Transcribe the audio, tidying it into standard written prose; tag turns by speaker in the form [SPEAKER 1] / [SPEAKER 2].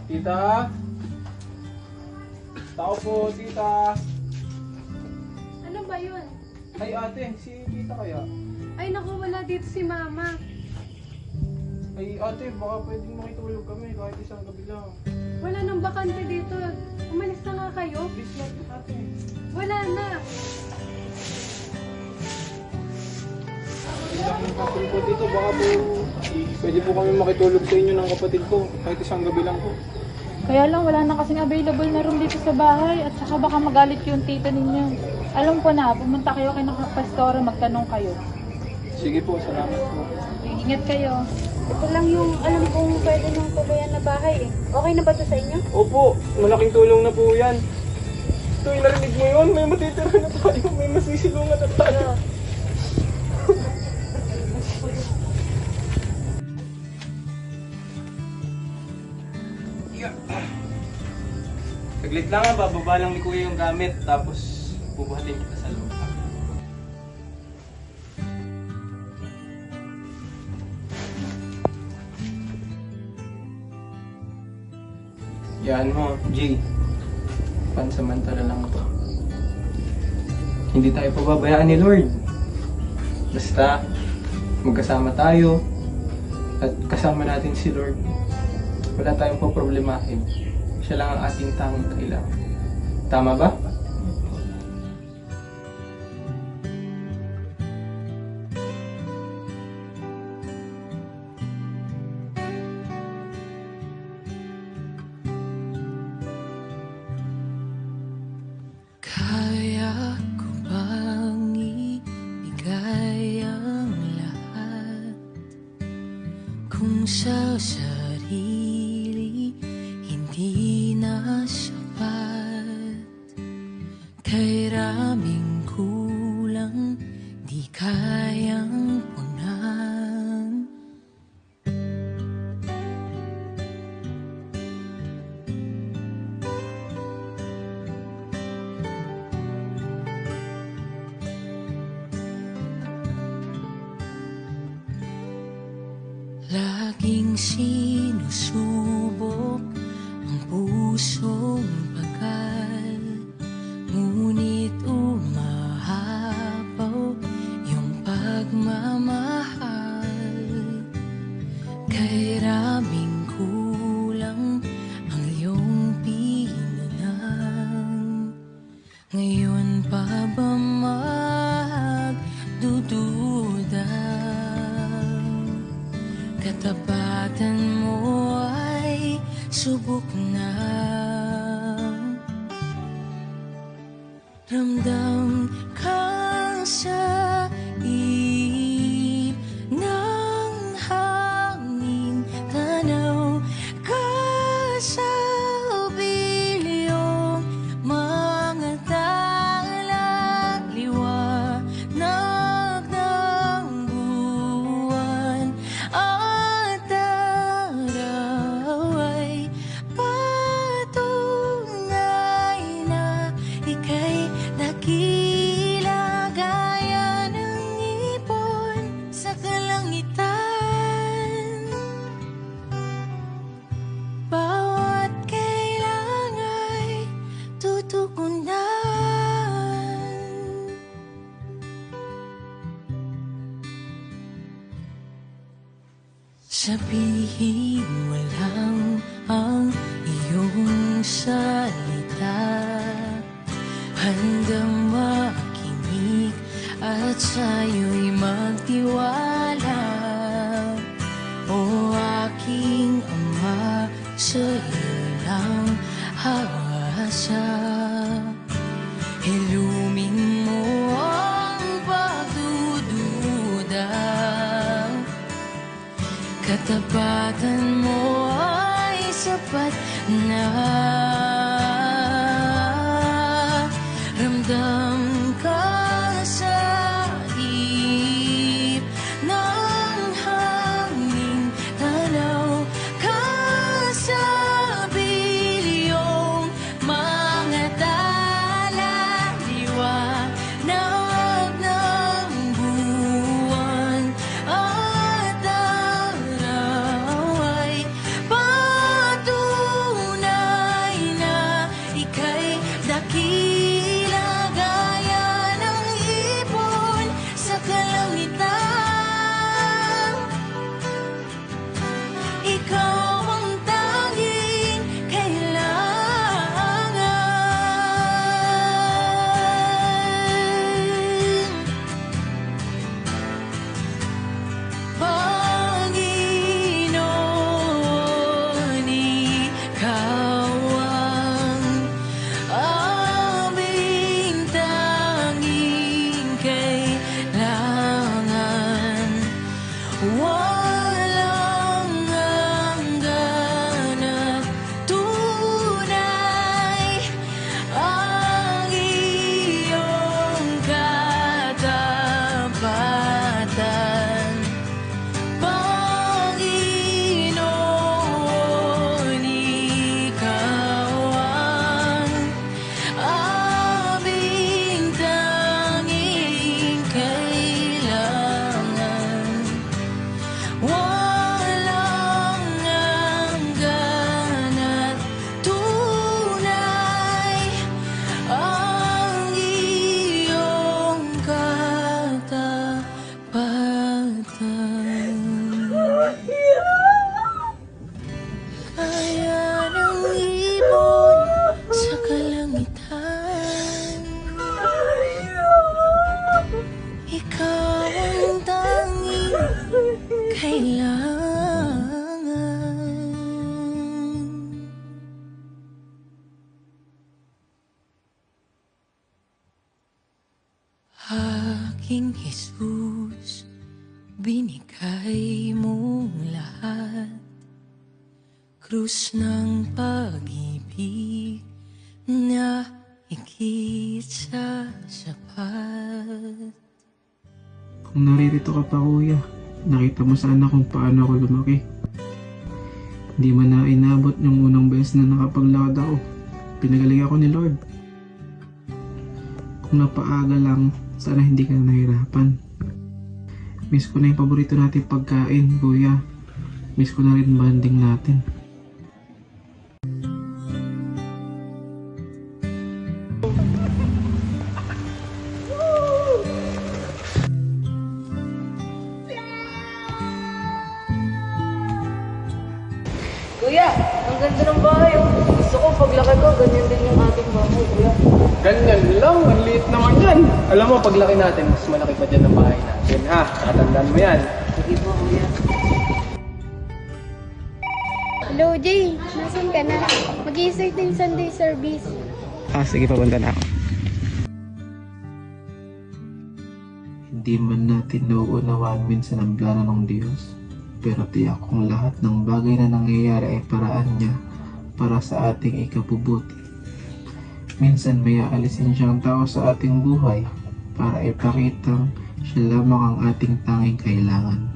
[SPEAKER 1] Tita? Tao po, tita.
[SPEAKER 2] Ano ba yun?
[SPEAKER 1] Ay ate, si tita kaya?
[SPEAKER 2] Ay naku, wala dito si mama.
[SPEAKER 1] Ay ate, baka pwedeng makitulog kami kahit isang gabi lang.
[SPEAKER 2] Wala nang bakante dito. Umalis na nga kayo.
[SPEAKER 1] Please lang ate.
[SPEAKER 2] Wala na.
[SPEAKER 1] Hindi lang ng kapul ko dito, baka po pwede po kami makitulog sa inyo ng kapatid ko kahit isang gabi lang po.
[SPEAKER 3] Kaya lang wala na kasing available na room dito sa bahay at saka baka magalit yung tita ninyo. Alam ko na, pumunta kayo kay nakapastora, magtanong kayo.
[SPEAKER 1] Sige po, salamat po.
[SPEAKER 3] Ingat kayo.
[SPEAKER 4] Ito lang yung alam kong pwede nang tuluyan na bahay eh. Okay na ba ito sa inyo?
[SPEAKER 1] Opo, malaking tulong na po yan. Ito, narinig mo yun, may matitira na tayo, may masisilungan na tayo. Saglit lang bababa lang ni Kuya yung gamit, tapos bubuhatin kita sa loob. Yan mo, G. Pansamantala lang to. Hindi tayo pababayaan ni Lord. Basta, magkasama tayo at kasama natin si Lord. Wala tayong poproblemahin. Siya lang ang ating tanging kailangan. Tama ba?
[SPEAKER 5] Kaya ko bang ibigay ang lahat kung sa sarili hindi na sapat? Kay raming kulang di kayang punan. Laging sinusubok ang pusong pagal, ngunit umahapaw yung pagmamahal. Kay raming kulang ang iyong pinanang, ngayon pa ba magdududa? Katapatan mo ay subok na. Ramdam ka sa ihip ng hangin, tanaw ka sa bilyong mga tala, liwanag ng buwan at araw ay patunay na ika'y dakila gaya ng ibon sa kalangitan. Bawat kailang ay tutugunan. Sabihin mo lang ang iyong salita, handang makinig at sa'yo'y magtiwala. O aking Ama, sa'yo lang hawasa. Ilumin mo ang pagdududa, katapatan mo ay sapat na. Ramdam ka sa ihip ng hangin, tanaw ka sa bilyong mga tala, liwanag ng buwan at araw ay patunay walang hanggan at tunay ang iyong katapatan. Panginoon, ikaw ang aming tanging kailangan. Walang hanggan at tunay ang iyong katapatan. Kaya ng ibon sa kalangitan, ikaw ang tanging kailangan. Aking Jesus, binigay mong lahat, krus ng pag-ibig na higit sa sapat.
[SPEAKER 6] Kung naririto ka pa kuya, nakita mo sana kung paano ako lumaki. Hindi man na inabot yung unang beses na nakapaglakad ako. Pinagaling ako ni Lord. Kung napaaga lang, sana hindi ka na nahirapan. Miss ko na yung paborito natin pagkain, kuya. Miss ko na rin banding natin.
[SPEAKER 7] Kuya, ang ganda ng bahay. Oh. Gusto ko paglaki ko, ganyan din yung ating bahay, kuya.
[SPEAKER 1] Ganyan lang, ang liit naman yan. Alam mo, paglaki natin, mas malaki pa dyan ang bahay natin, ha? Tatandaan mo yan.
[SPEAKER 7] Sige po, kuya.
[SPEAKER 4] Hello, Jay. Nasaan ka na? Mag-i-start din Sunday service.
[SPEAKER 6] Sige, papunta na ako. Hindi man natin nauunawaan minsan ang plano ng Diyos, pero tiyak kong lahat ng bagay na nangyayari ay paraan niya para sa ating ikabubuti. Minsan may aalisin siyang tao sa ating buhay para ipakitang siya lamang ang ating tanging kailangan.